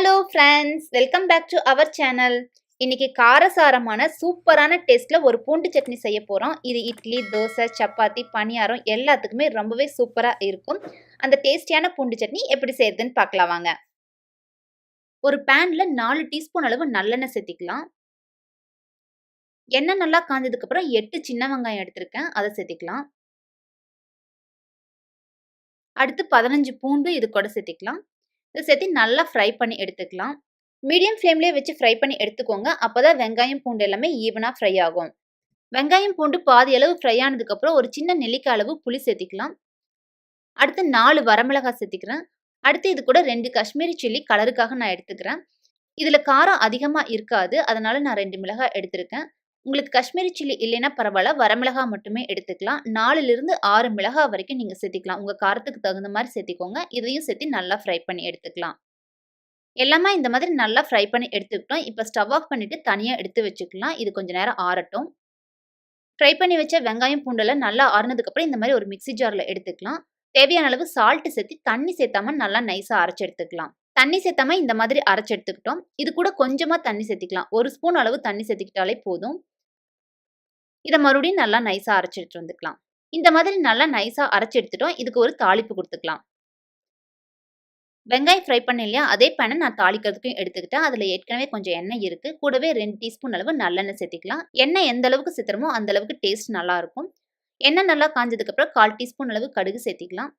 Hello friends, welcome back to our channel. இன்னைக்கு காரசாரமான சூப்பரான டேஸ்ட்ல ஒரு பூண்டு சட்னி செய்ய போறோம். இது இட்லி, தோசை, சப்பாத்தி, பணியாரம் எல்லாத்துக்குமே ரொம்பவே சூப்பரா இருக்கும். அந்த டேஸ்டியான பூண்டு சட்னி எப்படி செய்யறதுன்னு பார்க்கலாம் வாங்க. ஒரு பேன்ல 4 டீஸ்பூன் அளவு நல்லெண்ணெய் சேர்த்திக்கலாம். எண்ணெய் நல்லா காஞ்சதுக்கு அப்புறம் 8 சின்ன வெங்காயம் எடுத்திருக்கேன். அதை சேர்த்திக்கலாம். அடுத்து 15 பூண்டு இது கூட சேர்த்திக்கலாம். இதை சேர்த்து நல்லா ஃப்ரை பண்ணி எடுத்துக்கலாம். மீடியம் ஃப்ளேம்லேயே வச்சு ஃப்ரை பண்ணி எடுத்துக்கோங்க. அப்போதான் வெங்காயம் பூண்டு எல்லாமே ஈவனாக ஃப்ரை ஆகும். வெங்காயம் பூண்டு பாதி அளவு ஃப்ரை ஆனதுக்கப்புறம் ஒரு சின்ன நெல்லிக்காய் அளவு புளி சேர்த்திக்கலாம். அடுத்து 4 வரமிளகாய் சேர்த்திக்கிறேன். அடுத்து இது கூட 2 காஷ்மீரி சில்லி கலருக்காக நான் எடுத்துக்கிறேன். இதில் காரம் அதிகமாக இருக்காது, அதனால நான் 2 மிளகாய் எடுத்திருக்கேன். உங்களுக்கு காஷ்மீரி சில்லி இல்லைன்னா பரவாயில்ல, வரமிளகாய் மட்டுமே எடுத்துக்கலாம். 4லிருந்து 6 மிளகாய் வரைக்கும் நீங்கள் சேர்த்திக்கலாம். உங்கள் காரத்துக்கு தகுந்த மாதிரி சேர்த்திக்கோங்க. இதையும் சேர்த்து நல்லா ஃப்ரை பண்ணி எடுத்துக்கலாம். எல்லாமே இந்த மாதிரி நல்லா ஃப்ரை பண்ணி எடுத்துக்கிட்டோம். இப்போ ஸ்டவ் ஆஃப் பண்ணிட்டு தனியாக எடுத்து வச்சுக்கலாம். இது கொஞ்சம் நேரம் ஆறட்டும். ஃப்ரை பண்ணி வச்ச வெங்காயம் பூண்டெல்லாம் நல்லா ஆறுனதுக்கப்புறம் இந்த மாதிரி ஒரு மிக்ஸி ஜாரில் எடுத்துக்கலாம். தேவையான அளவு சால்ட்டு சேர்த்து தண்ணி சேர்த்தாம நல்லா நைஸாக அரைச்சி எடுத்துக்கலாம். தண்ணி சேர்த்தாம இந்த மாதிரி அரைச்சி எடுத்துக்கிட்டோம். இது கூட கொஞ்சமாக தண்ணி சேர்த்திக்கலாம். 1 ஸ்பூன் அளவு தண்ணி சேர்த்துக்கிட்டாலே போதும். இதை மறுபடியும் நல்லா நைஸாக அரைச்சி எடுத்துட்டு வந்துக்கலாம். இந்த மாதிரி நல்லா நைஸாக அரைச்சி எடுத்துட்டோம். இதுக்கு ஒரு தாளிப்பு கொடுத்துக்கலாம். வெங்காயம் ஃப்ரை பண்ண இல்லையா, அதே பேனை நான் தாளிக்கிறதுக்கும் எடுத்துக்கிட்டேன். அதில் ஏற்கனவே கொஞ்சம் எண்ணெய் இருக்குது. கூடவே 2 டீஸ்பூன் அளவு நல்லெண்ணெய் சேர்த்திக்கலாம். எண்ணெய் எந்த அளவுக்கு சேர்த்துறமோ அந்த அளவுக்கு டேஸ்ட் நல்லாயிருக்கும். எண்ணெய் நல்லா காஞ்சதுக்கப்புறம் 1/4 டீஸ்பூன் அளவு கடுகு சேர்த்திக்கலாம்.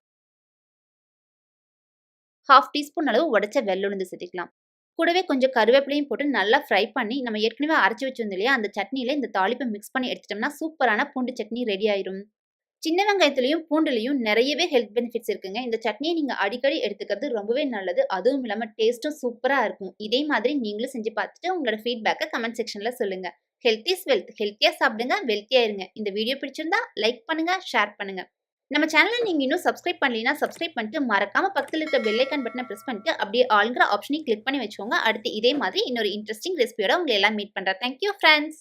1/2 டீஸ்பூன் அளவு உடைச்ச வெள்ளுளுந்து சேர்த்திக்கலாம். கூடவே கொஞ்சம் கருவேப்பிலையும் போட்டு நல்லா ஃப்ரை பண்ணி நம்ம ஏற்கனவே அரைச்சி வச்சிருந்தோம் இல்லையா, அந்த சட்னியில் இந்த தாளிப்பை மிக்ஸ் பண்ணி எடுத்துட்டோம்னா சூப்பரான பூண்டு சட்னி ரெடி ஆயிரும். சின்ன வெங்காயத்துலையும் பூண்டுலையும் நிறையவே ஹெல்த் பெனிஃபிட்ஸ் இருக்குங்க. இந்த சட்னியை நீங்கள் அடிக்கடி எடுத்துக்கிறது ரொம்பவே நல்லது. அதுவும் இல்லாமல் டேஸ்ட்டும் சூப்பராக இருக்கும். இதே மாதிரி நீங்களும் செஞ்சு பார்த்துட்டு உங்களோட ஃபீட்பேக்கை கமெண்ட் செக்ஷனில் சொல்லுங்கள். Health is wealth. ஹெல்த்தியாக சாப்பிடுங்க, வெல்த்தியாக இருங்க. இந்த வீடியோ பிடிச்சிருந்தா லைக் பண்ணுங்கள், ஷேர் பண்ணுங்கள். நம்ம சேனலை நீங்கள் இன்னும் சப்ஸ்கிரைப் பண்ணலைன்னா சப்ஸ்கிரைப் பண்ணிட்டு மறக்காமல் பக்கத்தில் இருக்க பெல் ஐக்கான் பட்டனை ப்ரெஸ் பண்ணிட்டு அப்படியே ஆளுங்கிற ஆப்ஷனையும் கிளிக் பண்ணி வச்சுக்கோங்க. அடுத்து இதே மாதிரி இன்னொரு இன்ட்ரெஸ்டிங் ரெசிபியோட உங்களை எல்லாம் மீட் பண்ணுறேன். Thank you friends.